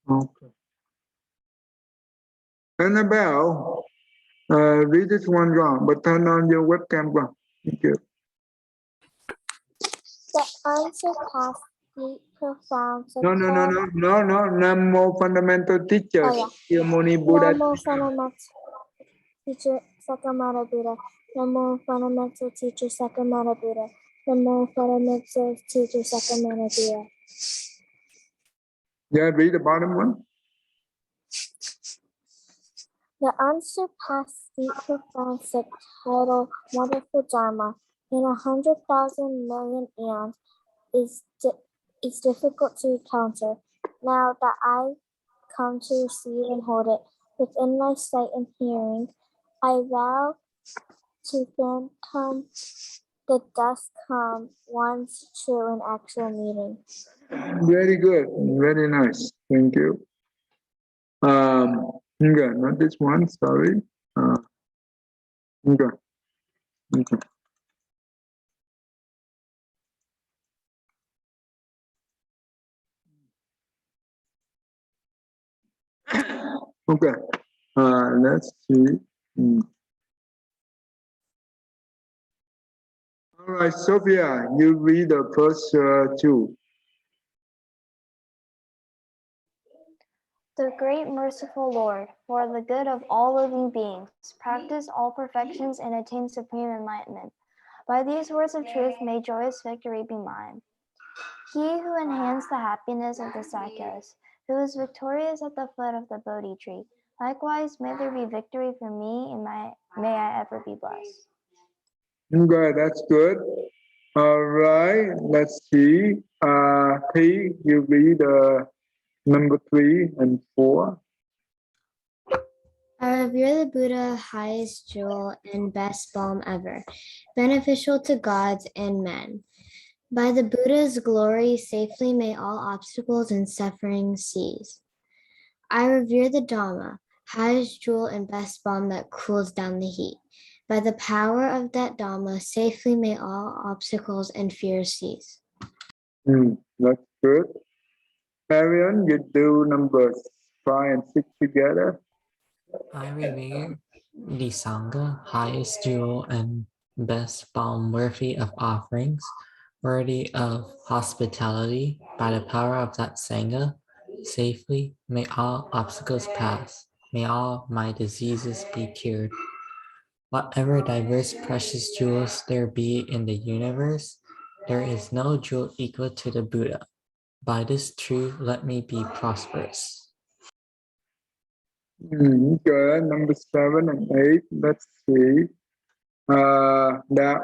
Okay. Annabelle, read this one wrong, but turn on your webcam wrong. Thank you. The unsurpassed, deep, profound, No, fundamental teacher. Oh, yeah. Moni Buddha. Namo fundamental teacher Sakamata Buddha. Namo fundamental teacher Sakamata Buddha. Namo fundamental teacher Sakamata Buddha. Yeah, read the bottom one. The unsurpassed, deep, profound, subtitle, wonderful Dharma in 100,000 million eons is difficult to counter. Now that I come to receive and hold it within my sight and hearing, I vow to phantom the dust come once true in actual meeting. Very good, very nice. Thank you. Okay, not this one. Sorry. Okay. Okay. Let's see. All right, Sophia, you read the first two. The great merciful Lord, for the good of all living beings, practice all perfections and attain supreme enlightenment. By these words of truth, may joyous victory be mine. He who enhanced the happiness of the Sakyas, who is victorious at the foot of the Bodhi tree, likewise may there be victory for me, and may I ever be blessed. Okay, that's good. All right, let's see. P, you read number 3 and 4. I revere the Buddha, highest jewel and best balm ever, beneficial to gods and men. By the Buddha's glory, safely may all obstacles and suffering cease. I revere the Dhamma, highest jewel and best balm that cools down the heat. By the power of that Dhamma, safely may all obstacles and fears cease. That's good. Arian, you do numbers 5 and 6 together. I revere the Sangha, highest jewel and best balm, worthy of offerings, worthy of hospitality. By the power of that Sangha, safely may all obstacles pass, may all my diseases be cured. Whatever diverse precious jewels there be in the universe, there is no jewel equal to the Buddha. By this truth, let me be prosperous. Good. Number 7 and 8. Let's see. That.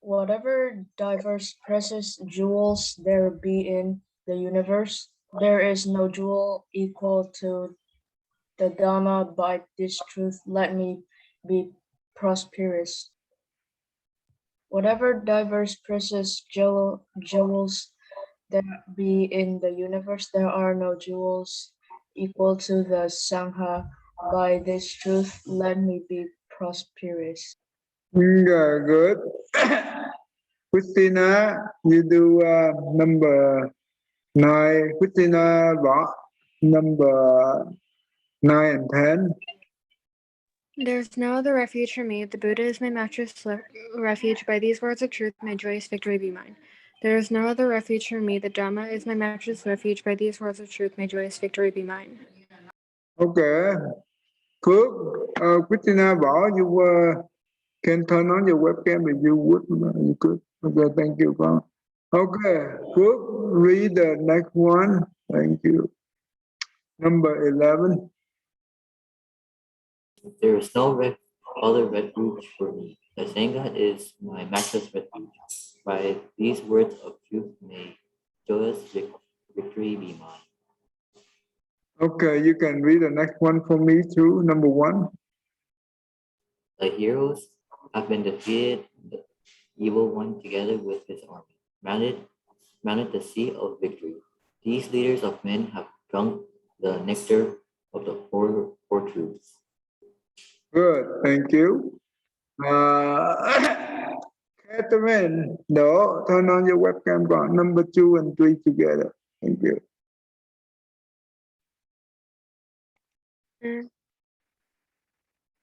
Whatever diverse precious jewels there be in the universe, there is no jewel equal to the Dhamma. By this truth, let me be prosperous. Whatever diverse precious jewels there be in the universe, there are no jewels equal to the Sangha. By this truth, let me be prosperous. Yeah, good. Christina, you do number 9. Christina, number 9 and 10. There's no other refuge for me. The Buddha is my mattress refuge. By these words of truth, may joyous victory be mine. There is no other refuge for me. The Dhamma is my mattress refuge. By these words of truth, may joyous victory be mine. Okay. Phước, Christina Võ, you can turn on your webcam if you would. You could. Okay, thank you. Okay, Phước, read the next one. Thank you. Number 11. There is no other refuge for me. The Sangha is my mattress refuge. By these words of truth, may joyous victory be mine. Okay, you can read the next one for me too. Number 1. The heroes have been defeated, the evil one together with his army, mounted the sea of victory. These leaders of men have drunk the nectar of the four truths. Good, thank you. Kat, Catherine, no, turn on your webcam. Go on. Number 2 and 3 together. Thank you.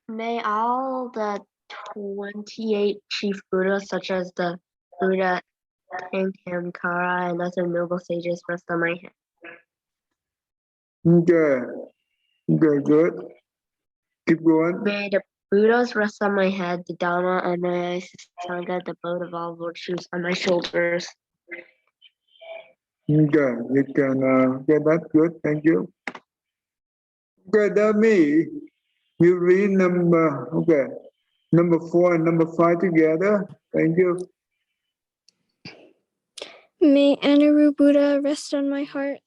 May all the 28 chief Buddhas, such as the Buddha Ankara and other noble sages, rest on my head. Okay. Okay, good. Keep going. May the Buddhas rest on my head, the Dhamma and the Sangha, the boat of all virtues, on my shoulders. Okay, you can, okay, that's good. Thank you. Okay, Dami, you read number 4 and number 5 together. Thank you. May Anaru Buddha rest on my heart,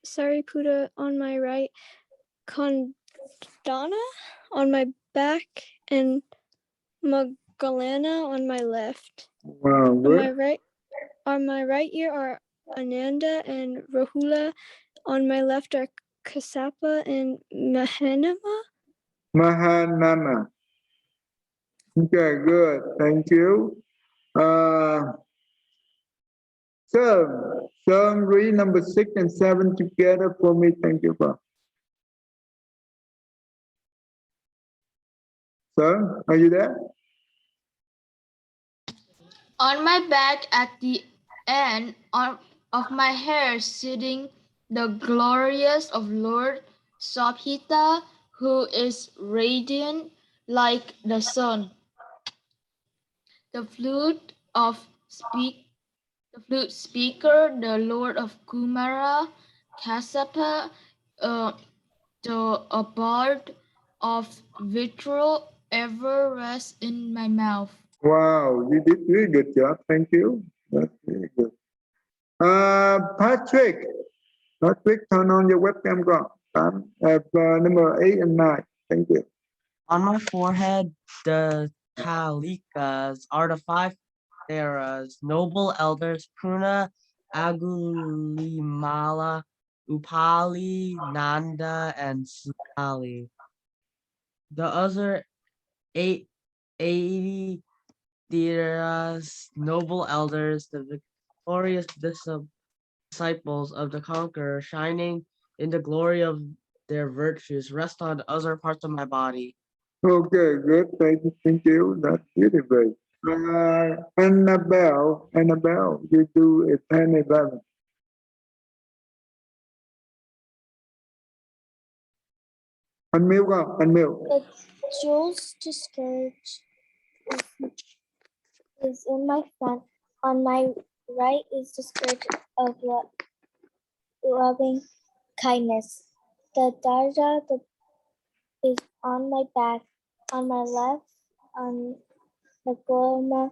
Sariputta on my right, Kondana on my back, and Moggallana on my left. Wow, good. On my right ear are Ananda and Rahula. On my left are Kassapa and Mahanama. Mahanama. Okay, good. Thank you. So read number 6 and 7 together for me. Thank you, Pa. Sir, are you there? On my back at the end of my hair sitting the glorious of Lord Sabhita, who is radiant like the sun. The flute speaker, the Lord of Kumara, Kassapa, the abode of vitriol ever rests in my mouth. Wow, you did really good job. Thank you. That's really good. Patrick, turn on your webcam. Go. Number 8 and 9. Thank you. On my forehead, the Kalikas are the 5 Theras, noble elders, Puna, Agulimala, Upali, Nanda, and Sukali. The other 80 Theras, noble elders, the victorious disciples of the conqueror, shining in the glory of their virtues, rest on other parts of my body. Okay, good. Thank you. That's really great. Annabelle, you do a 10, 11. Unmute. The jewels to scourge is in my front. On my right is the scourge of loving kindness. The darja is on my back. On my left, on the Goma,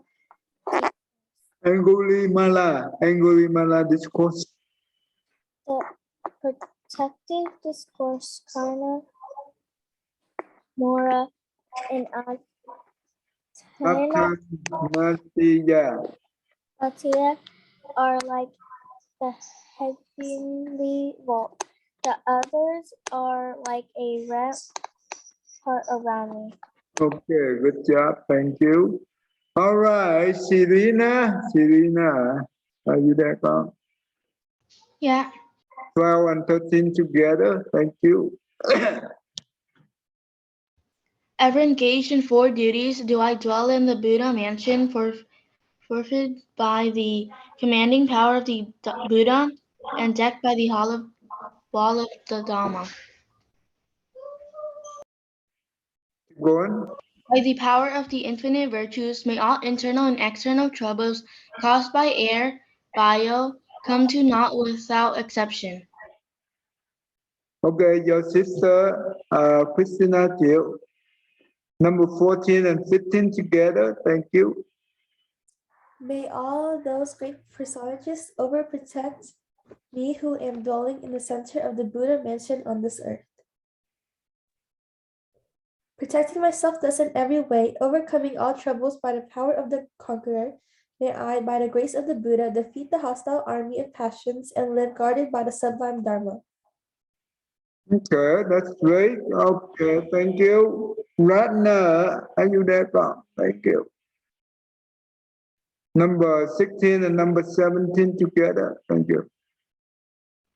Angulimala discourse. the protective discourse, Karna, Mora, and Atira are like the heavenly vault. The others are like a rampart around me. Okay, good job. Thank you. All right, Serena, are you there, Carl? Yeah. 12 and 13 together. Thank you. Ever engaged in 4 duties, do I dwell in the Buddha mansion fortified by the commanding power of the Buddha and decked by the hollow wall of the Dhamma. Go on. By the power of the infinite virtues, may all internal and external troubles caused by air, bio, come to naught without exception. Okay, your sister, Christina Jill. Number 14 and 15 together. Thank you. May all those great personages overprotect me who am dwelling in the center of the Buddha mansion on this earth. Protecting myself thus in every way, overcoming all troubles by the power of the conqueror, may I, by the grace of the Buddha, defeat the hostile army of passions and live guarded by the sublime Dharma. Okay, that's great. Okay, thank you. Ratna, are you there, Tom? Thank you. Number 16 and number 17 together. Thank you.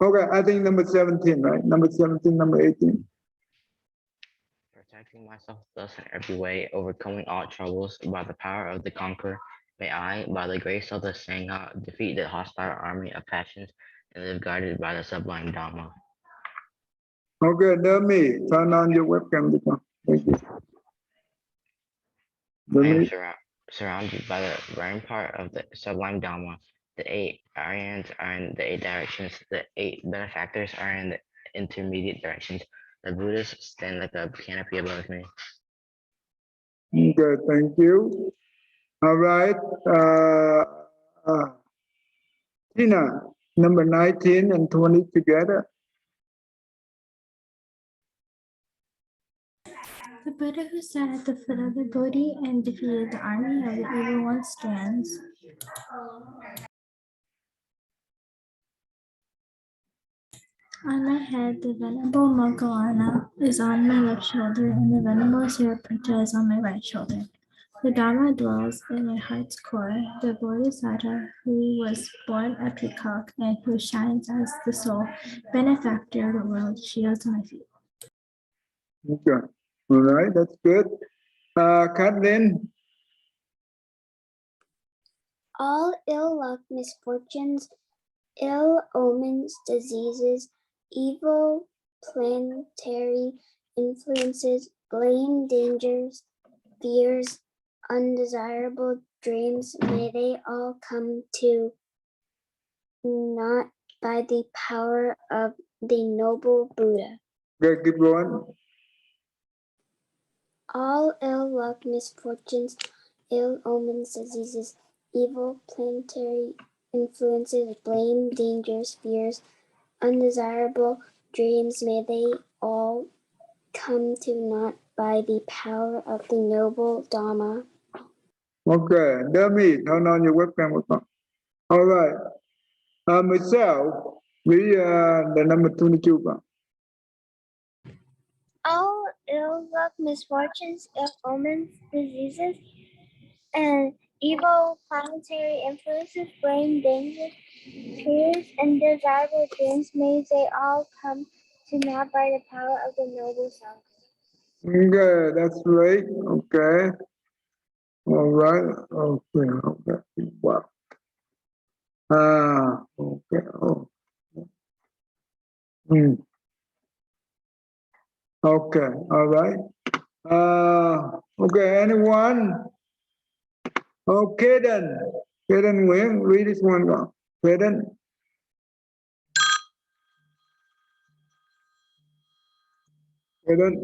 Okay, I think number 17, right? Number 17, number 18. Protecting myself thus in every way, overcoming all troubles by the power of the conqueror, may I, by the grace of the Sangha, defeat the hostile army of passions and live guided by the sublime Dhamma. Okay, Demi, turn on your webcam. Thank you. I am Demi, surrounded by the rampart of the sublime Dhamma. The 8 Aryans are in the 8 directions. The 8 benefactors are in the intermediate directions. The Buddhists stand like a canopy above me. okay, thank you. All right. Tina, number 19 and 20 together. The Buddha who sat at the foot of the Bodhi and defeated the army of the evil one stands. On my head, the Venerable Moggallana is on my left shoulder, and the Venerable Sariputta is on my right shoulder. The Dharma dwells in my heart's core. The Bodhisattva, who was born a peacock and who shines as the sole benefactor of the world, shields my feet. Okay. All right, that's good. Kathleen, All ill luck, misfortunes, ill omens, diseases, evil planetary influences, blame, dangers, fears, undesirable dreams, may they all come to naught by the power of the noble Buddha. okay, keep going. All ill luck, misfortunes, ill omens, diseases, evil planetary influences, blame, dangers, fears, undesirable dreams, may they all come to naught by the power of the noble Dhamma. Okay, Demi, turn on your webcam. All right. Michelle, we the number 22. All ill luck, misfortunes, ill omens, diseases, and evil planetary influences, blame, dangers, fears, and desirable dreams, may they all come to naught by the power of the noble Sangha. Okay, that's right. Okay. All right. Okay. Okay. Wow. Okay. Oh. Okay. All right. Okay. Anyone? Okay then. Kaden Nguyễn, read this one. Kaden. Kaden.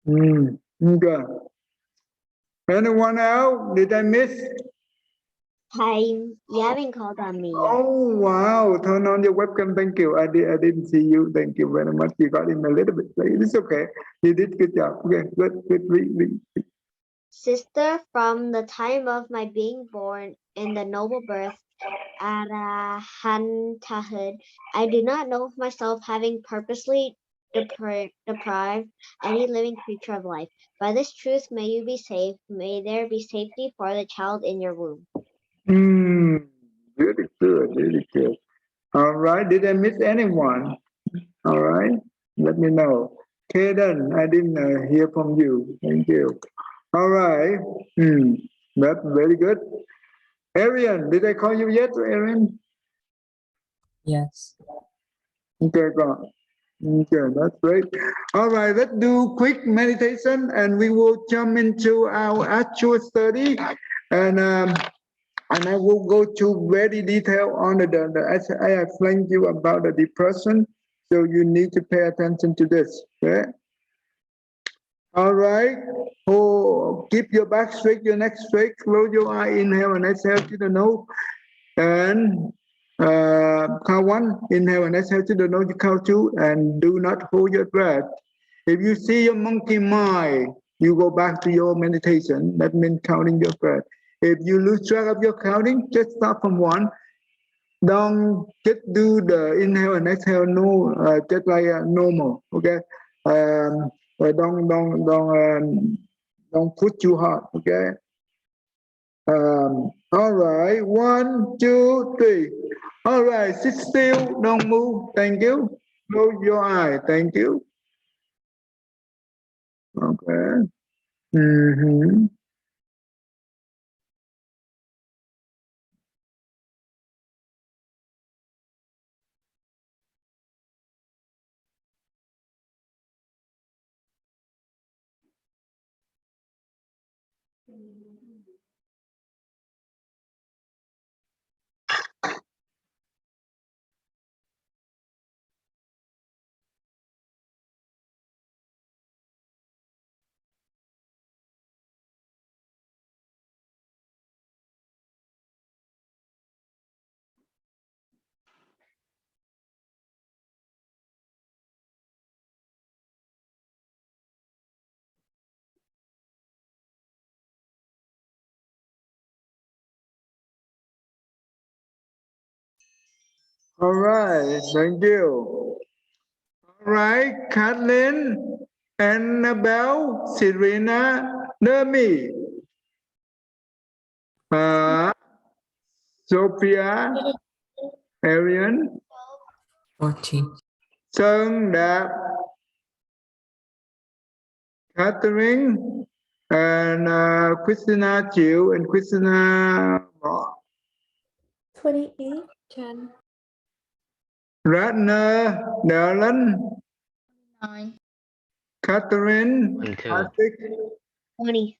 Okay. Anyone else? Did I miss? Hi, you haven't called on me yet. Oh wow! Turn on your webcam. Thank you. I didn't see you. Thank you very much. You got in a little bit late. It's okay. You did good job. Okay, good. Read. Sister, from the time of my being born in the noble birth, Arahanthood, I do not know of myself having purposely deprived any living creature of life. By this truth may you be safe. May there be safety for the child in your womb. Really good. Really good. All right. Did I miss anyone? All right. Let me know. Kaden, I didn't hear from you. Thank you. All right. That's very good. Arian, did I call you yet, Arian? Yes. Okay, go on. Okay, that's great. All right, let's do quick meditation and we will jump into our actual study. And I will go to very detail on as I explained you about the depression. So you need to pay attention to this. Okay. All right. Oh, keep your back straight, your neck straight. Close your eye. Inhale and exhale to the nose. And count 1. Inhale and exhale to the nose. You count 2. And do not hold your breath. If you see your monkey mind, you go back to your meditation. That means counting your breath. If you lose track of your counting, just start from 1. Don't just do the inhale and exhale just like normal. Okay. Don't Don't put too hard, okay? All right, 1, 2, 3. All right, sit still, don't move. Thank you. Close your eye. Thank you. Okay. Mm-hmm. All right, thank you. All right, Kathleen, Annabelle, Serena, Nami, Sophia, Arian, 14. Sơn Đạp, Catherine, and Christina Chiu and Christina 28. 10. Ratner, Darren, 9. Catherine, And 2. Patrick. 20.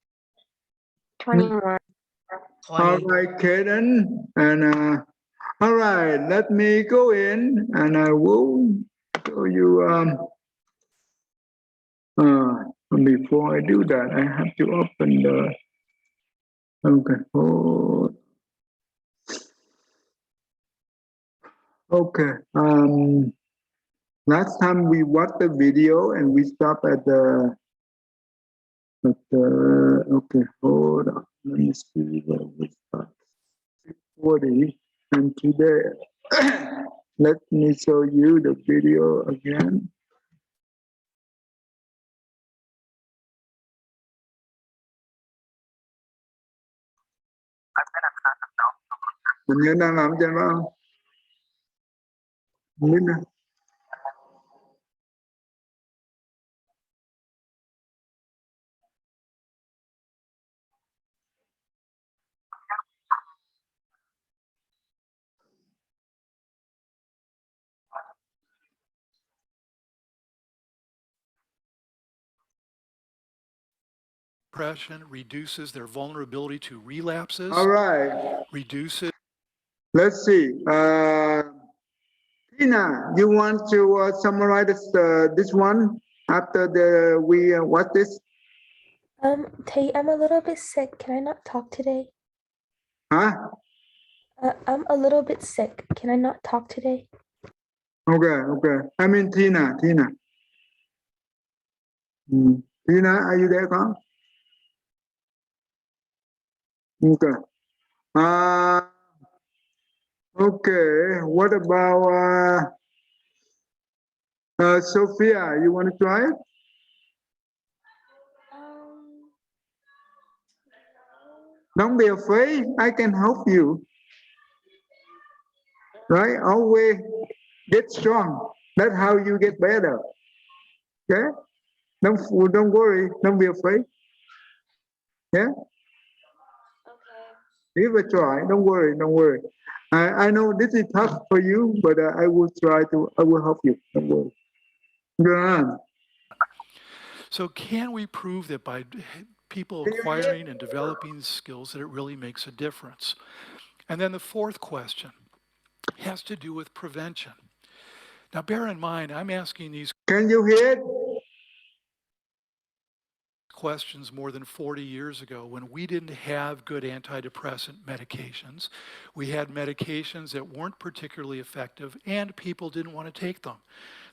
21. All 20. right, Kaden, and all right, let me go in and I will show you. Before I do that, I have to open the. Okay. Hold. Okay. Last time we watched the video and we stopped at the. Okay. Hold on. Let me see where we start. 40 and today. Let me show you the video again. Mình như đang làm trên đó không? Không biết nữa. Depression reduces their vulnerability to relapses. All right. Reduces. Let's see. Tina, you want to summarize this one after we watch this? Tay, I'm a little bit sick. Can I not talk today? Huh? I'm a little bit sick. Can I not talk today? Okay. I mean Tina. Tina, are you there, Carl? Okay. Okay. What about Sophia? You want to try it? Don't be afraid. I can help you. Right? Always get strong. That's how you get better. Okay? Don't worry. Don't be afraid. Yeah? Give it a try. Don't worry. I know this is tough for you, but I will help you. Don't worry. Go on. So can we prove that by people acquiring and developing skills that it really makes a difference? And then the fourth question has to do with prevention. Now bear in mind, I'm asking these. Can you hear it? Questions more than 40 years ago when we didn't have good antidepressant medications. We had medications that weren't particularly effective and people didn't want to take them.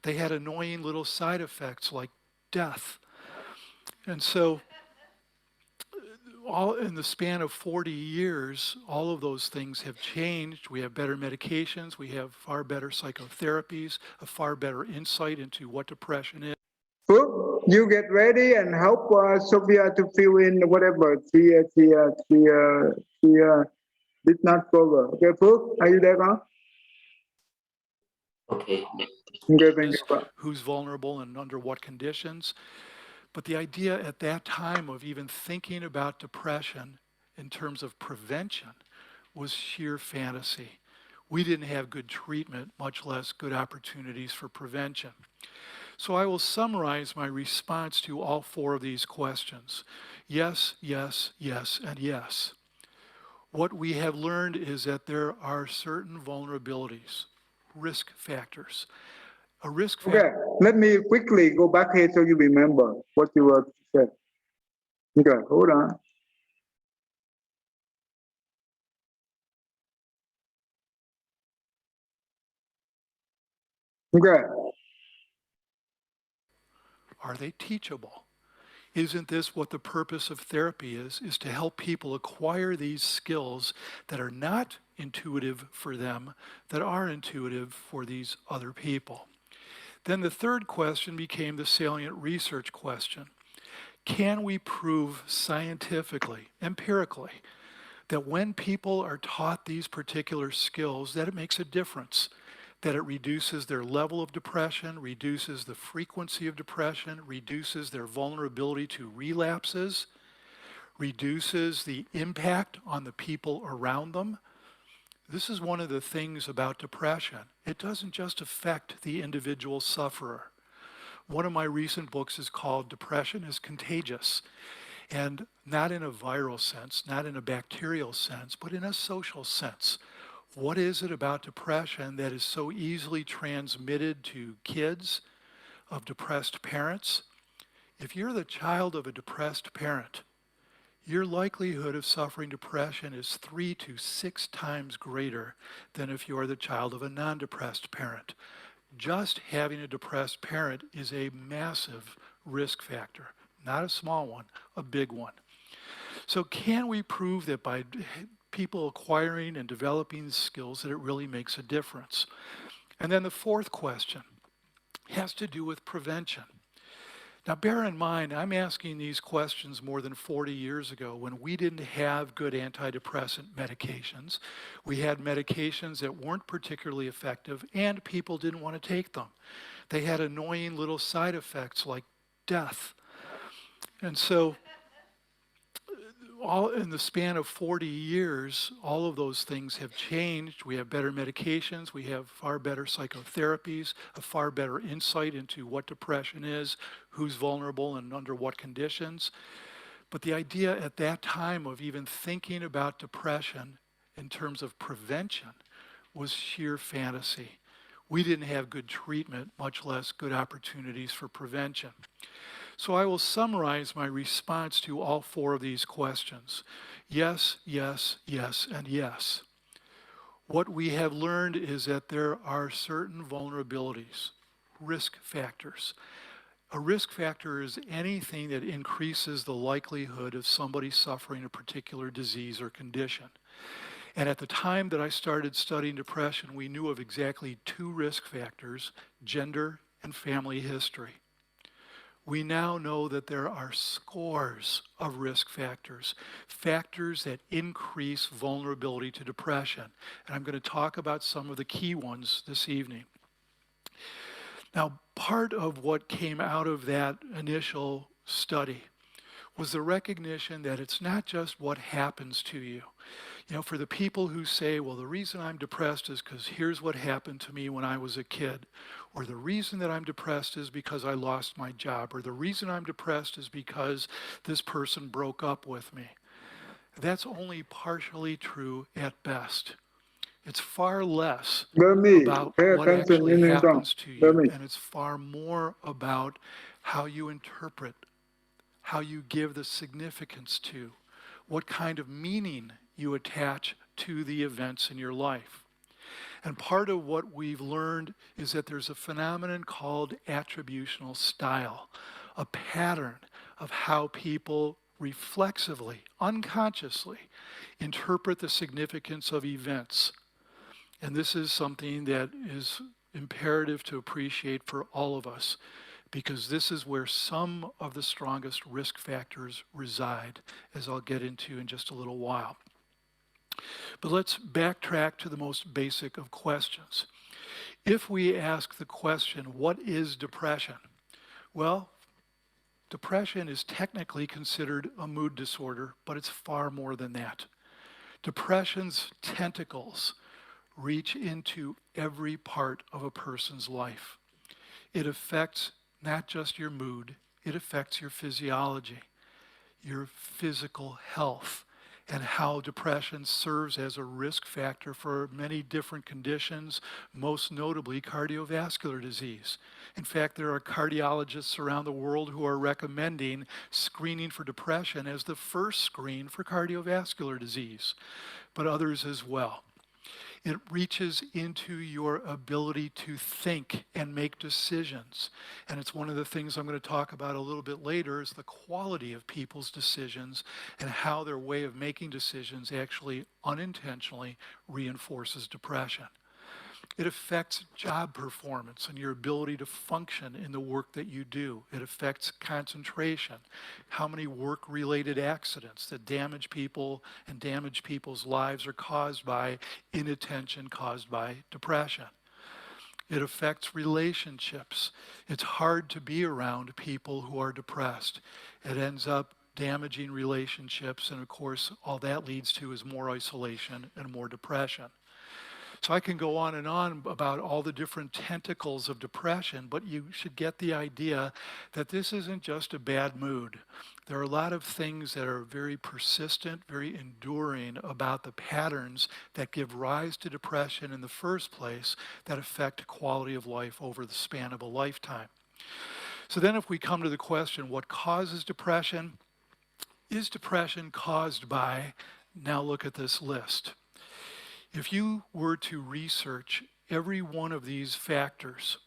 They had annoying little side effects like death. And so all in the span of 40 years, all of those things have changed. We have better medications, we have far better psychotherapies, a far better insight into what depression is. Phước, you get ready and help Sophia to fill in whatever she did not cover. Okay, Phước, are you there, huh? Okay. Okay, thank you. Who's vulnerable and under what conditions. But the idea at that time of even thinking about depression in terms of prevention was sheer fantasy. We didn't have good treatment, much less good opportunities for prevention. So I will summarize my response to all four of these questions. Yes, yes, yes, and yes. What we have learned is that there are certain vulnerabilities, risk factors. A risk factor. Okay, let me quickly go back here so you remember what you were said. Okay, hold on. Okay. Are they teachable? Isn't this what the purpose of therapy is to help people acquire these skills that are not intuitive for them, that are intuitive for these other people? Then the third question became the salient research question. Can we prove scientifically, empirically, that when people are taught these particular skills, that it makes a difference, that it reduces their level of depression, reduces the frequency of depression, reduces their vulnerability to relapses, reduces the impact on the people around them? This is one of the things about depression. It doesn't just affect the individual sufferer. One of my recent books is called Depression is Contagious. And not in a viral sense, not in a bacterial sense, but in a social sense. What is it about depression that is so easily transmitted to kids of depressed parents? If you're the child of a depressed parent, your likelihood of suffering depression is 3 to 6 times greater than if you are the child of a non-depressed parent. Just having a depressed parent is a massive risk factor, not a small one, a big one. So can we prove that by people acquiring and developing skills that it really makes a difference? And then the fourth question has to do with prevention. Now bear in mind, I'm asking these questions more than 40 years ago when we didn't have good antidepressant medications. We had medications that weren't particularly effective and people didn't want to take them. They had annoying little side effects like death. And so all in the span of 40 years, all of those things have changed. We have better medications, we have far better psychotherapies, a far better insight into what depression is, who's vulnerable and under what conditions. But the idea at that time of even thinking about depression in terms of prevention was sheer fantasy. We didn't have good treatment, much less good opportunities for prevention. So I will summarize my response to all four of these questions. Yes, yes, yes, and yes. What we have learned is that there are certain vulnerabilities, risk factors. A risk factor is anything that increases the likelihood of somebody suffering a particular disease or condition. And at the time that I started studying depression, we knew of exactly 2 risk factors, gender and family history. We now know that there are scores of risk factors, factors that increase vulnerability to depression. And I'm going to talk about some of the key ones this evening. Now, part of what came out of that initial study was the recognition that it's not just what happens to you. You know, for the people who say, well, the reason I'm depressed is because here's what happened to me when I was a kid, or the reason that I'm depressed is because I lost my job, or the reason I'm depressed is because this person broke up with me. That's only partially true at best. It's far less about what actually happens to you, and it's far more about how you interpret, how you give the significance to, what kind of meaning you attach to the events in your life. And part of what we've learned is that there's a phenomenon called attributional style, a pattern of how people reflexively, unconsciously, interpret the significance of events. And this is something that is imperative to appreciate for all of us. because this is where some of the strongest risk factors reside, as I'll get into in just a little while. But let's backtrack to the most basic of questions. If we ask the question, what is depression? Well, depression is technically considered a mood disorder, but it's far more than that. Depression's tentacles reach into every part of a person's life. It affects not just your mood, it affects your physiology, your physical health, and how depression serves as a risk factor for many different conditions, most notably cardiovascular disease. In fact, there are cardiologists around the world who are recommending screening for depression as the first screen for cardiovascular disease, but others as well. It reaches into your ability to think and make decisions. And it's one of the things I'm going to talk about a little bit later is the quality of people's decisions and how their way of making decisions actually unintentionally reinforces depression. It affects job performance and your ability to function in the work that you do. It affects concentration, how many work-related accidents that damage people and damage people's lives are caused by inattention caused by depression. It affects relationships. It's hard to be around people who are depressed. It ends up damaging relationships, and of course, all that leads to is more isolation and more depression. So I can go on and on about all the different tentacles of depression, but you should get the idea that this isn't just a bad mood. There are a lot of things that are very persistent, very enduring about the patterns that give rise to depression in the first place that affect quality of life over the span of a lifetime. So then if we come to the question, what causes depression? Is depression caused by, now look at this list. If you were to research every one of these factors,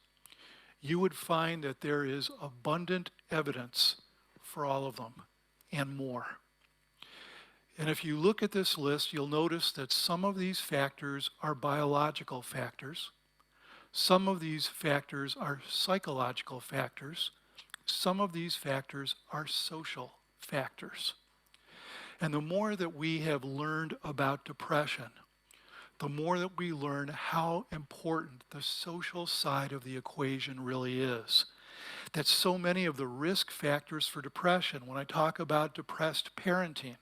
you would find that there is abundant evidence for all of them and more. And if you look at this list, you'll notice that some of these factors are biological factors. Some of these factors are psychological factors. Some of these factors are social factors. And the more that we have learned about depression, the more that we learn how important the social side of the equation really is. That so many of the risk factors for depression, when I talk about depressed parenting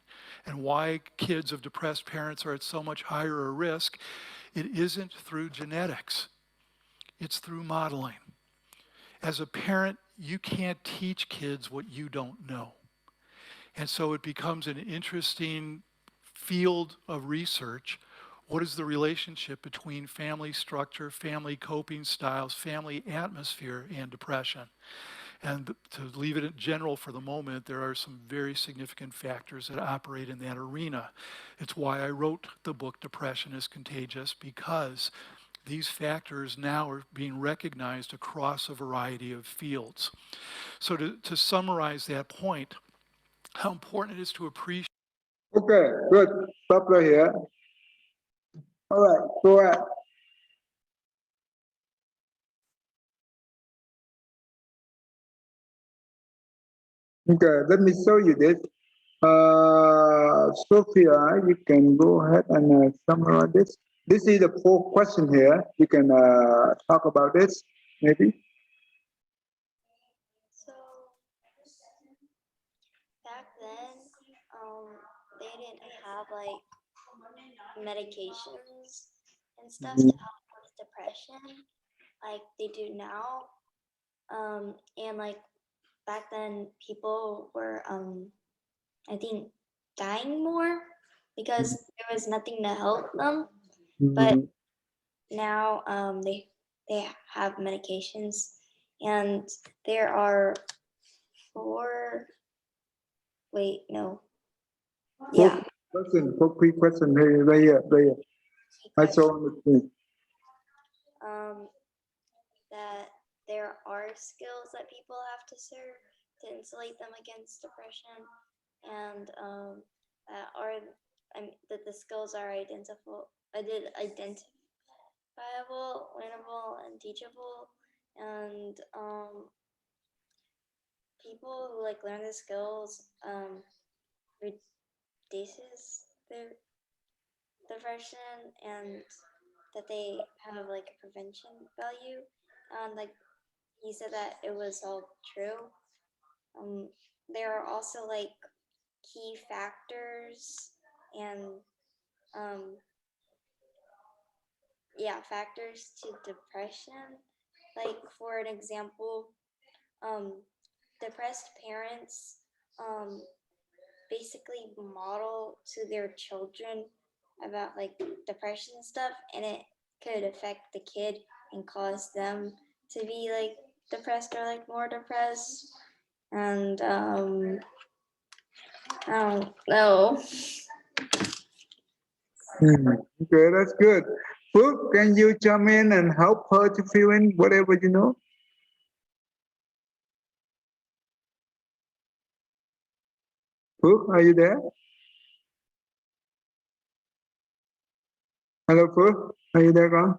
and why kids of depressed parents are at so much higher a risk, it isn't through genetics. It's through modeling. As a parent, you can't teach kids what you don't know. And so it becomes an interesting field of research. What is the relationship between family structure, family coping styles, family atmosphere, and depression? And to leave it in general for the moment, there are some very significant factors that operate in that arena. It's why I wrote the book, Depression is Contagious, because these factors now are being recognized across a variety of fields. So to summarize that point, how important it is to appreciate. Okay, good. Stop right here. All right, go ahead. Okay, let me show you this. Sophia, you can go ahead and summarize this. This is the fourth question here. You can talk about this, maybe. So back then, they didn't have like medications and stuff to help with depression like they do now. And like back then, people were, I think, dying more because there was nothing to help them. But now they have medications, and there are four. Wait, no. Yeah. Four quick question here, right here, right here. I saw on the screen. That there are skills that people have to serve to insulate them against depression, and that are that the skills are identifiable, winnable, and teachable, and people who like learn the skills reduces their depression, and that they have like a prevention value. Like he said that it was all true. There are also like key factors and factors to depression. Like for an example, depressed parents basically model to their children about like depression and stuff, and it could affect the kid and cause them to be like depressed or like more depressed. And I don't know. Okay, that's good. Phước, can you chime in and help her to fill in whatever you know? Phước, are you there? Hello, Phước, are you there, con?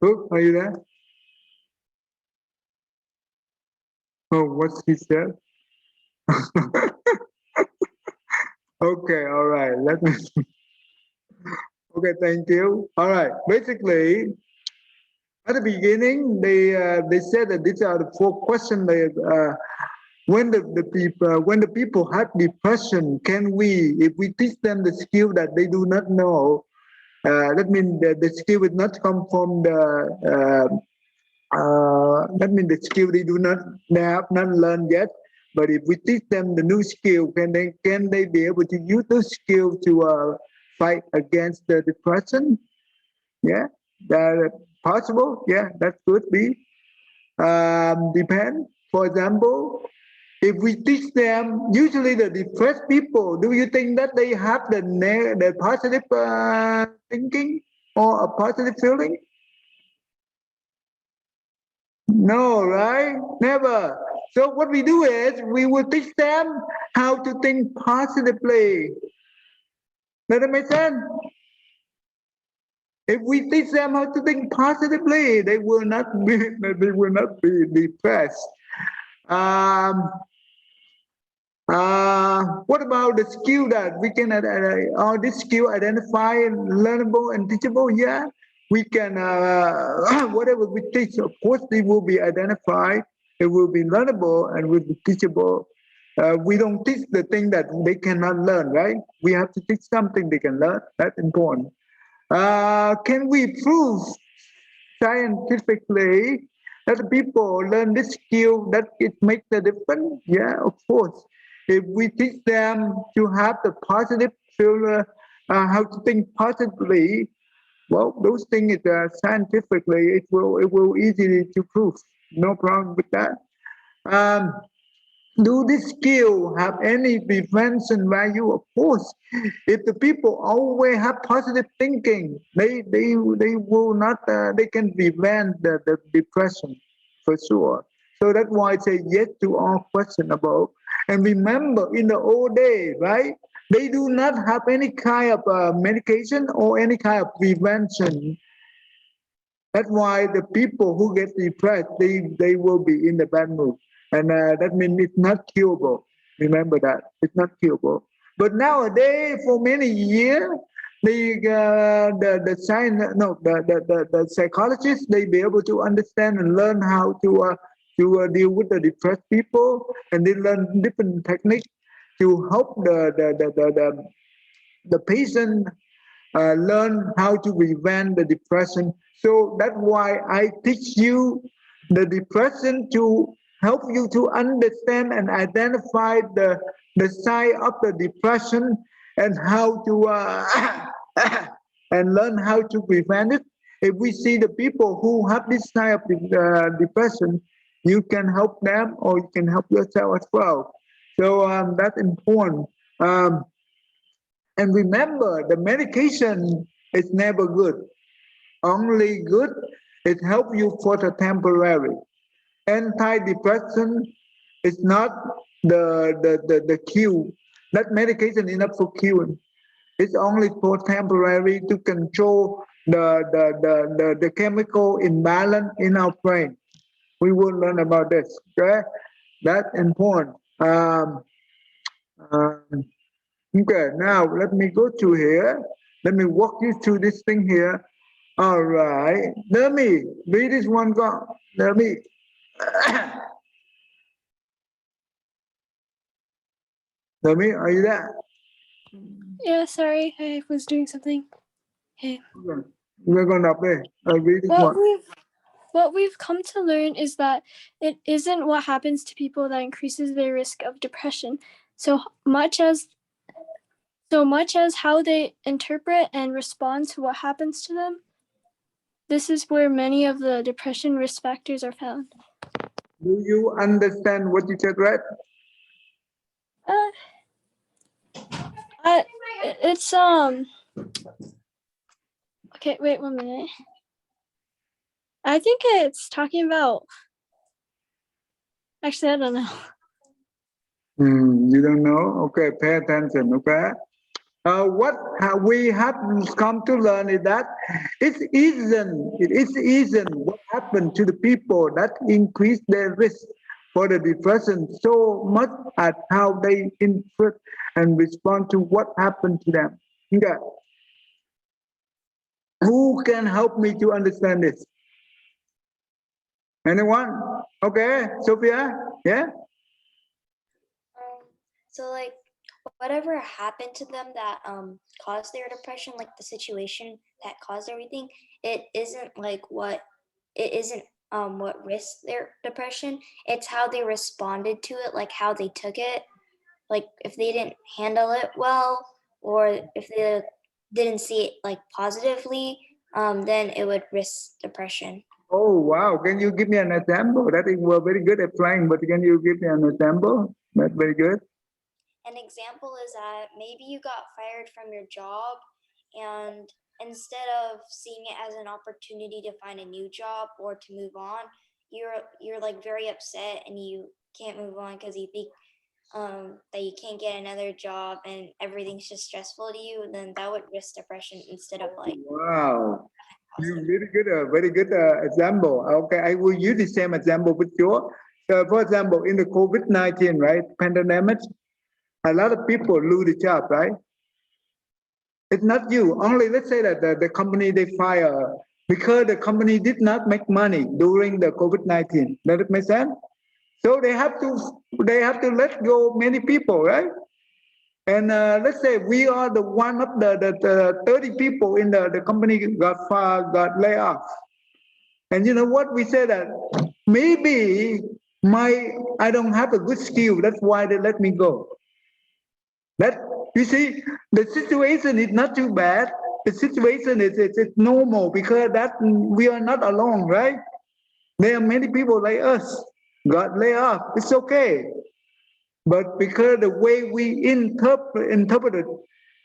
Phước, are you there? Oh, what he said? Okay, all right. Let me. Okay, thank you. All right. Basically, at the beginning, they said that these are the 4 questions. When the people have depression, can we, if we teach them the skill that they do not know, that means the skill will not come from that means the skill they have not learned yet. But if we teach them the new skill, can they be able to use those skills to fight against the depression? Yeah, that possible. Yeah, that could be. Depend. For example, if we teach them, usually the depressed people, do you think that they have the positive thinking or a positive feeling? No, right? Never. So what we do is we will teach them how to think positively. Does that make sense? If we teach them how to think positively, they will not be depressed. What about the skill that we can, this skill identify learnable and teachable? Yeah, we can, whatever we teach, of course, they will be identified, it will be learnable and will be teachable. We don't teach the thing that they cannot learn, right? We have to teach something they can learn. That's important. Can we prove scientifically that the people learn this skill that it makes a difference? Yeah, of course. If we teach them to have the positive feel, how to think positively, well, those things scientifically it will easily to prove. No problem with that. Do this skill have any prevention value? Of course. If the people always have positive thinking, they will not, they can prevent the depression for sure. So that's why I say yes to all questionable. And remember, in the old days, right, they do not have any kind of medication or any kind of prevention. That's why the people who get depressed, they will be in the bad mood. And that means it's not curable. Remember that. It's not curable. But nowadays, for many years, the science, no, the psychologists, they be able to understand and learn how to deal with the depressed people, and they learn different techniques to help the patient learn how to prevent the depression. So that's why I teach you the depression to help you to understand and identify the sign of the depression and how to and learn how to prevent it. If we see the people who have this type of depression, you can help them or you can help yourself as well. So that's important. And remember, the medication is never good. Only good, it helps you for the temporary. Antidepressant is not the cure. That medication is not for curing. It's only for temporary to control the chemical imbalance in our brain. We will learn about this. Okay, that's important. Um, okay, now let me go to here. Let me walk you through this thing here. All right, let me read this one. Go. Let me. Let me. Are you there? Yeah, sorry, I was doing something. Okay. We're gonna play. I read this one. What we've come to learn is that it isn't what happens to people that increases their risk of depression, so much as how they interpret and respond to what happens to them. This is where many of the depression risk factors are found. Do you understand what you just read? It's okay, wait 1 minute. I think it's talking about, actually, I don't know. You don't know? Okay, pay attention, okay? What we have come to learn is that it isn't what happened to the people that increase their risk for the depression so much as how they interpret and respond to what happened to them. Okay. Who can help me to understand this? Anyone? Okay, Sophia? Yeah? So like whatever happened to them that caused their depression, like the situation that caused everything, it isn't what risked their depression. It's how they responded to it, like how they took it. Like if they didn't handle it well, or if they didn't see it like positively, then it would risk depression. Oh, wow. Can you give me an example? That is very good at flying, but can you give me an example? That's very good. An example is that maybe you got fired from your job, and instead of seeing it as an opportunity to find a new job or to move on, you're like very upset and you can't move on because you think that you can't get another job and everything's just stressful to you. Then that would risk depression instead of like. Wow. You really good, very good example. Okay, I will use the same example with you. So, for example, in the COVID-19, right, pandemic, a lot of people lose the job, right? It's not you. Only let's say that the company they fire because the company did not make money during the COVID-19. Does it make sense? So they have to let go many people, right? And let's say we are the one of the 30 people in the company got laid off. And you know what? We say that maybe I don't have a good skill. That's why they let me go. That you see, the situation is not too bad. The situation is it's normal because that we are not alone, right? There are many people like us got laid off. It's okay. But because the way we interpret it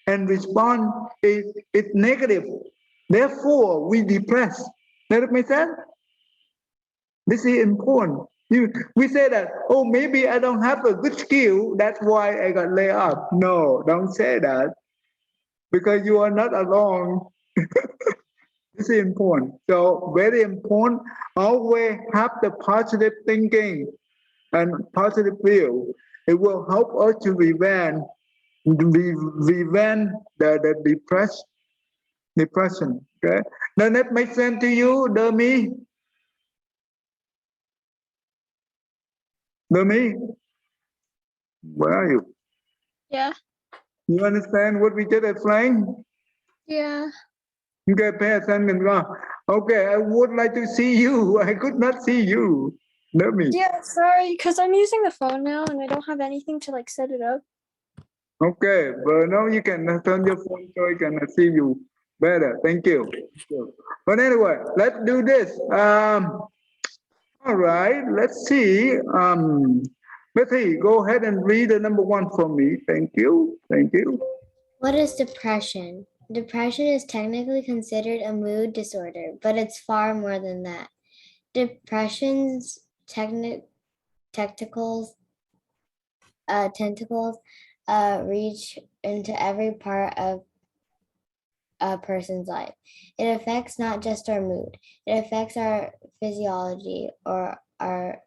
and respond is negative, therefore we depressed. Does it make sense? This is important. We say that, oh, maybe I don't have a good skill, that's why I got laid off. No, don't say that, because you are not alone. This is important. So very important. Always have the positive thinking and positive view. It will help us to prevent the depression. Okay. Does that make sense to you, Demi? Demi, where are you? Yeah. You understand what we just explained? Yeah. Okay, pay attention. Okay, I would like to see you. I could not see you. Demi. Yeah, sorry, because I'm using the phone now and I don't have anything to like set it up. Okay, but now you can turn your phone so I can see you better. Thank you. But anyway, let's do this. All right, let's see. Betty, go ahead and read the number one for me. Thank you. Thank you. What is depression? Depression is technically considered a mood disorder, but it's far more than that. Depression's tentacles reach into every part of a person's life. It affects not just our mood, it affects our physiology or our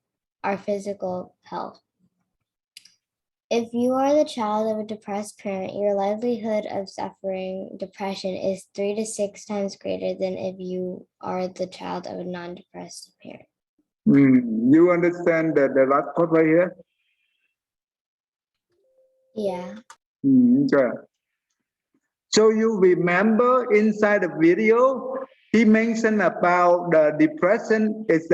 physical health. If you are the child of a depressed parent, your likelihood of suffering depression is 3 to 6 times greater than if you are the child of a non-depressed parent. You understand the last part right here? Yeah. Okay. So you remember inside the video, he mentioned about the depression is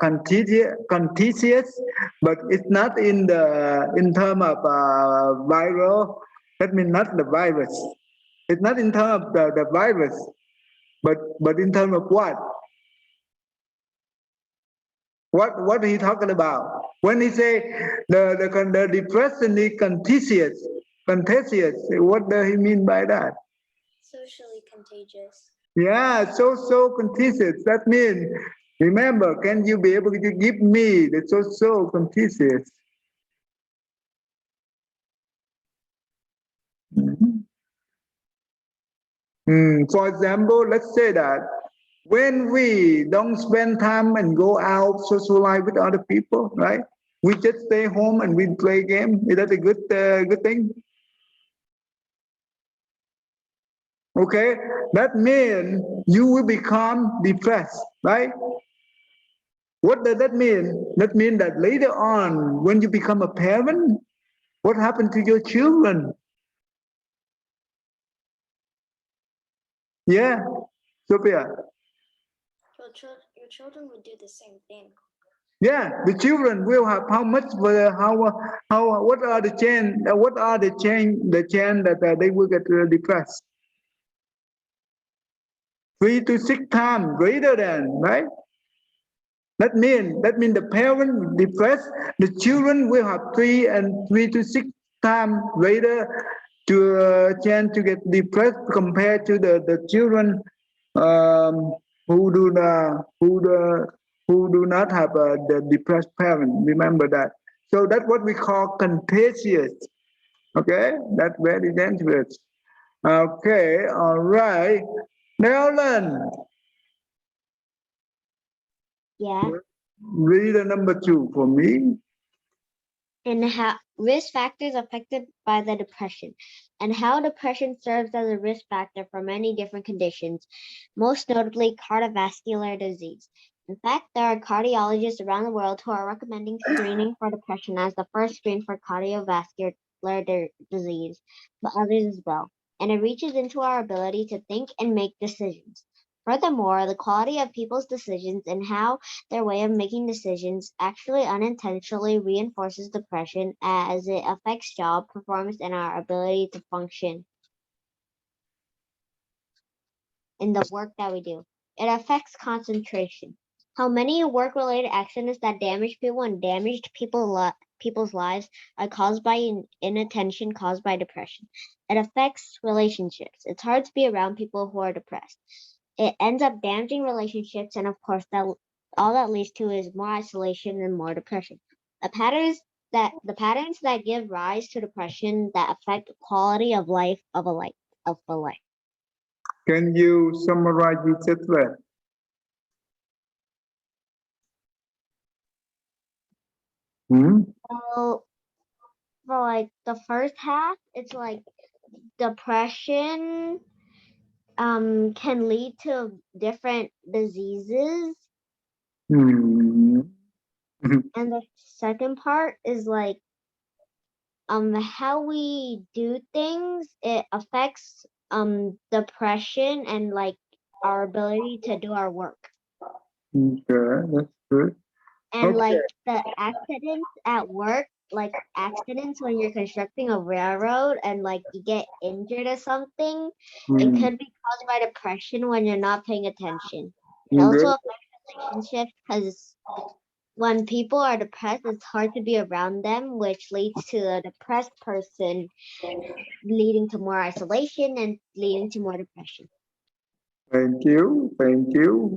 contagious, but it's not in term of viral. That means not the virus. It's not in terms of the virus, but in terms of what? What he talking about? When he say the depression is contagious, what does he mean by that? Socially contagious. Yeah, so contagious. That means, remember, can you be able to give me the so contagious? For example, let's say that when we don't spend time and go out socialize with other people, right? We just stay home and we play game. Is that a good thing? Okay, that means you will become depressed, right? What does that mean? That means that later on, when you become a parent, what happened to your children? Yeah, Sophia. Your children would do the same thing. Yeah, the children will have how much? What are the chance? What are the chance that they will get depressed? 3 to 6 times greater than, right? That means the parent depressed, the children will have 3 to 6 times greater to chance to get depressed compared to the children who do not have the depressed parent. Remember that. So that's what we call contagious. Okay, that's very dangerous. Okay, all right. Nelson. Yeah. Read the number 2 for me. And how risk factors affected by the depression, and how depression serves as a risk factor for many different conditions, most notably cardiovascular disease. In fact, there are cardiologists around the world who are recommending screening for depression as the first screen for cardiovascular disease, but others as well. And it reaches into our ability to think and make decisions. Furthermore, the quality of people's decisions and how their way of making decisions actually unintentionally reinforces depression as it affects job performance and our ability to function in the work that we do. It affects concentration. How many work-related accidents that damage people and damaged people's lives are caused by inattention caused by depression. It affects relationships. It's hard to be around people who are depressed. It ends up damaging relationships, and of course, all that leads to is more isolation and more depression. The patterns that give rise to depression that affect the quality of life of a life. Can you summarize it well? So for like the first half, it's like depression can lead to different diseases. And the second part is like how we do things. It affects depression and like our ability to do our work. Okay, that's good. And like the accidents at work, like accidents when you're constructing a railroad and like you get injured or something, it could be caused by depression when you're not paying attention. It also affects relationships because when people are depressed, it's hard to be around them, which leads to a depressed person leading to more isolation and leading to more depression. Thank you.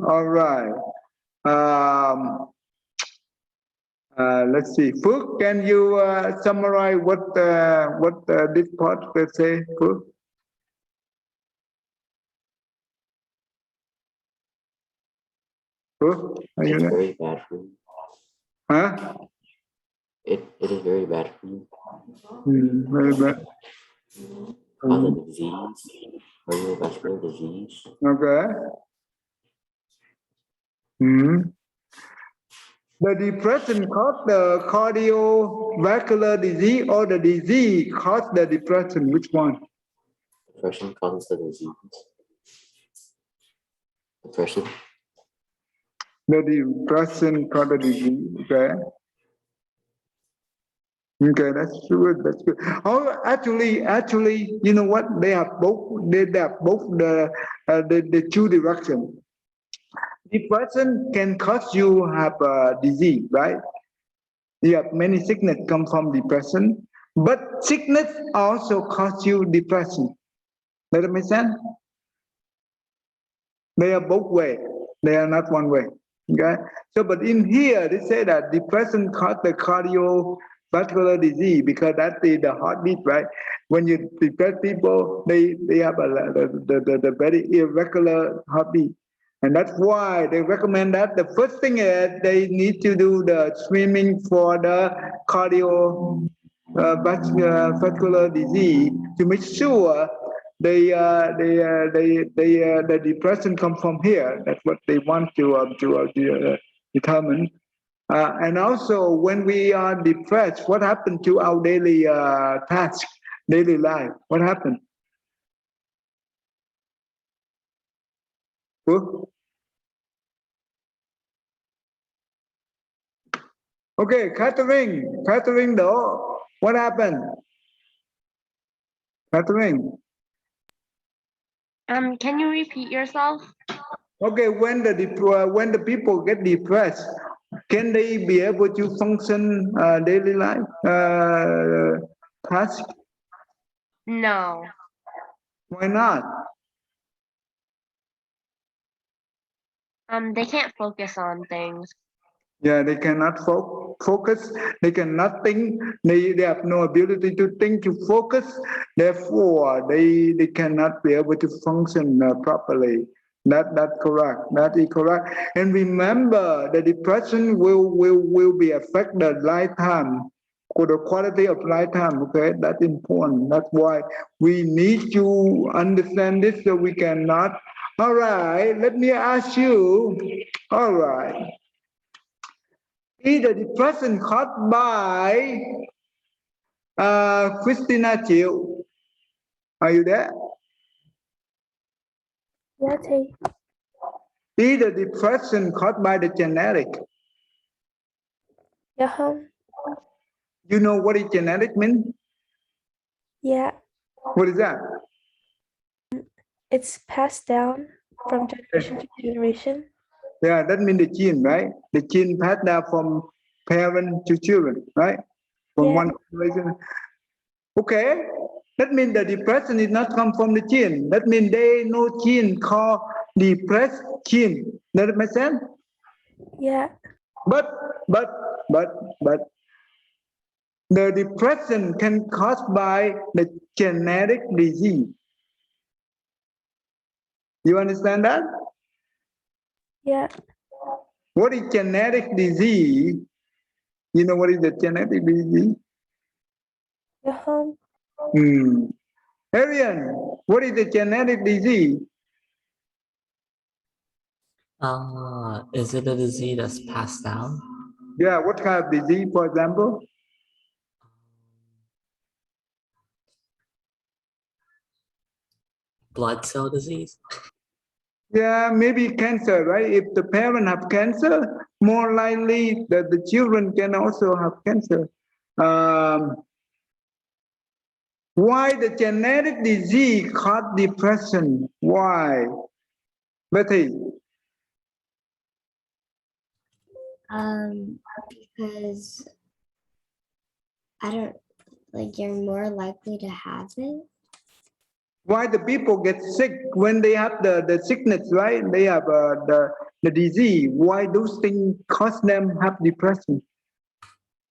All right. Let's see. Phước, can you summarize what this part will say, Phước? Are you It's there? very bad for you. Huh? It is very bad for you. Very bad. Cause a disease, cardiovascular disease. Okay. Hmm. The depression caused the cardiovascular disease or the disease caused the depression? Which one? Depression causes the disease. Depression. The depression caused the disease. Okay. Okay, that's good. That's good. Oh, actually, you know what? They have both. They have both the two directions. Depression can cause you have a disease, right? You have many sickness come from depression, but sickness also cause you depression. Does that make sense? They are both way. They are not one way. Okay. So, but in here they say that depression cause the cardiovascular disease because that's the heartbeat, right? When you depress people, they have the very irregular heartbeat. And that's why they recommend that the first thing is they need to do the swimming for the vascular disease to make sure the depression come from here. That's what they want to determine. And also, when we are depressed, what happened to our daily task, daily life? What happened? Huh? Okay, Catherine, though, what happened? Catherine. Can you repeat yourself? Okay, when the people get depressed, can they be able to function daily life task? No. Why not? They can't focus on things. Yeah, they cannot focus. They cannot think. They have no ability to think, to focus. Therefore, they cannot be able to function properly. That's correct. That is correct. And remember, the depression will be affect the lifetime, or the quality of lifetime. Okay, that's important. That's why we need to understand this so we cannot. All right. Let me ask you. All right. Is the depression caused by Christina Chiu? Are you there? Yeah, Tay. Is the depression caused by the genetic? Yeah, You know what is genetic mean? yeah. What is that? It's passed down from generation to generation. Yeah, that means the gene, right? The gene passed down from parent to children, right? From one generation. Okay, that means the depression is not come from the gene. That means they no gene called depressed gene. Does that make sense? Yeah. But the depression can caused by the genetic disease. You understand that? Yeah. What is genetic disease? You know what is the genetic disease? Yeah. Arian, what is the genetic disease? Is it a disease that's passed down? Yeah, what kind of disease, for example? Blood cell disease? Yeah, maybe cancer, right? If the parent have cancer, more likely that the children can also have cancer. Why the genetic disease cause depression? Why? Betty? Because I don't like you're more likely to have it. Why the people get sick when they have the sickness, right? They have the disease. Why those things cause them have depression?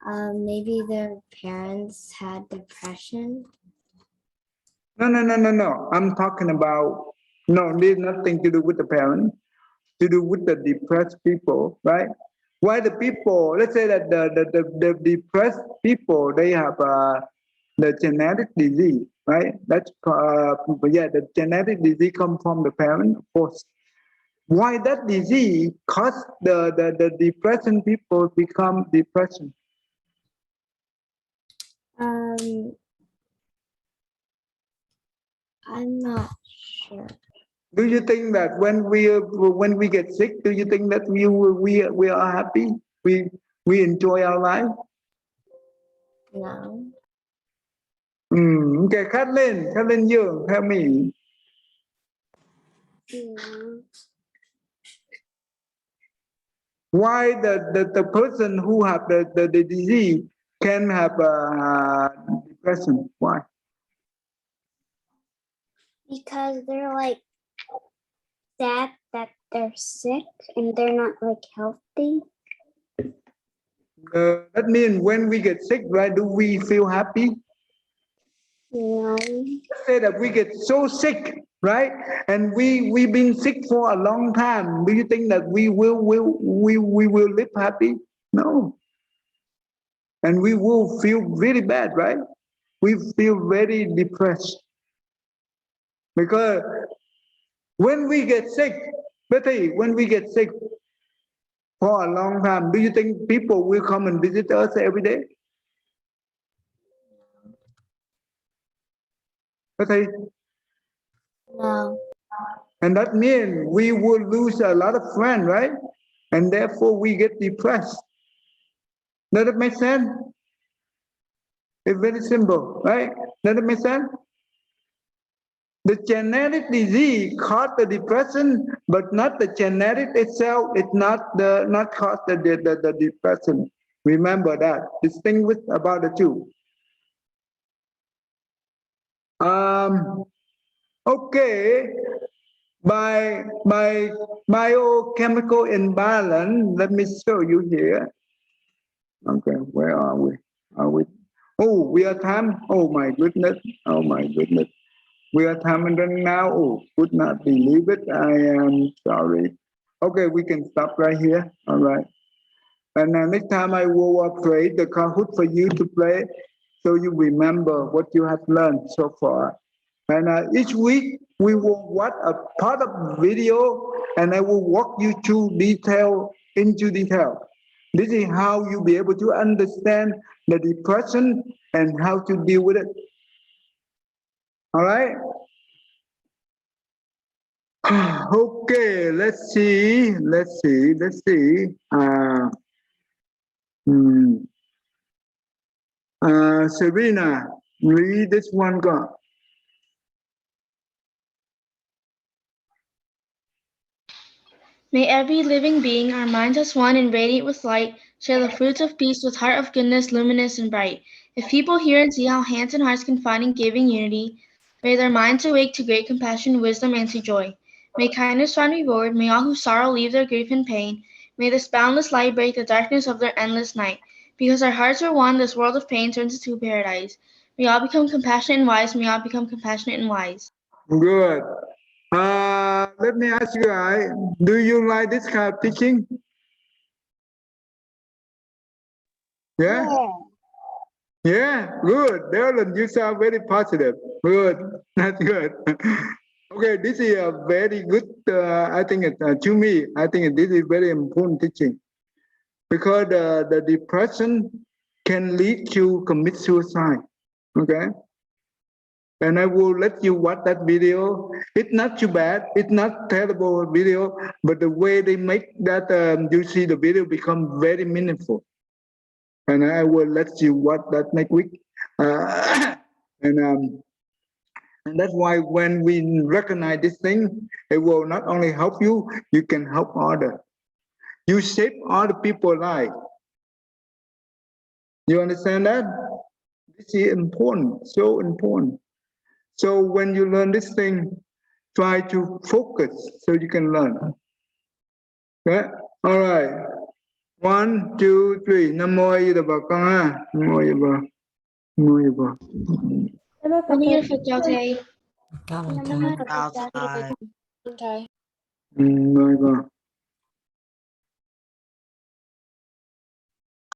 Maybe their parents had depression. No. I'm talking about, no, there's nothing to do with the parent. to do with the depressed people, right? Why the people, let's say that the depressed people, they have the genetic disease, right? That's, yeah, the genetic disease come from the parent, of course. Why that disease cause the depression people become depression? I'm not sure. Do you think that when we get sick, do you think that we are happy? We enjoy our life? No. Okay, Kathleen Dương, tell me. No. Why the person who have the disease can have depression? Why? Because they're like sad that they're sick and they're not like healthy. That means when we get sick, right, do we feel happy? No. Let's say that we get so sick, right, and we've been sick for a long time. Do you think that we will live happy? No. And we will feel really bad, right? We feel very depressed. Because when we get sick, Betty, when we get sick for a long time, do you think people will come and visit us every day? Betty? No. And that means we will lose a lot of friends, right? And therefore we get depressed. Does that make sense? It's very simple, right? Does that make sense? The genetic disease cause the depression, but not the genetic itself. It's not cause the depression. Remember that. Distinguish about the two. Okay. By biochemical imbalance, let me show you here. Okay, where are we? Are we? Oh, we are time. Oh my goodness. Oh my goodness. We are time and running now. Oh, could not believe it. I am sorry. Okay, we can stop right here. All right. And next time I will create the Kahoot for you to play so you remember what you have learned so far. And each week we will watch a part of video and I will walk you through into detail. This is how you'll be able to understand the depression and how to deal with it. All right? Okay, let's see. Serena, read this one. Go. May every living being, our minds as one and radiant with light, share the fruits of peace with heart of goodness, luminous and bright. If people hear and see how hands and hearts can find in giving unity, may their minds awake to great compassion, wisdom, and to joy. May kindness find reward, may all who sorrow leave their grief and pain, may this boundless light break the darkness of their endless night. Because our hearts are one, this world of pain turns into paradise. May all become compassionate and wise, may all become compassionate and wise. Good. Let me ask you, do you like this kind of teaching? Yeah? Yeah, good. Darren, you sound very positive. Good. That's good. Okay, this is a very good, I think, to me, I think this is very important teaching. Because the depression can lead to commit suicide. Okay? And I will let you watch that video. It's not too bad. It's not terrible video, but the way they make that, you see the video become very meaningful. And I will let you watch that next week. And that's why when we recognize this thing, it will not only help you, you can help others. You shape other people's life. You understand that? This is important, so important. So when you learn this thing, try to focus so you can learn. Okay? All right. 1, 2, 3. Nam mô A Di Đà Phật con ha. Nam mô A Di Đà Phật. Nam mô A Di Đà Phật. Wonderful day. Outside. Mời con.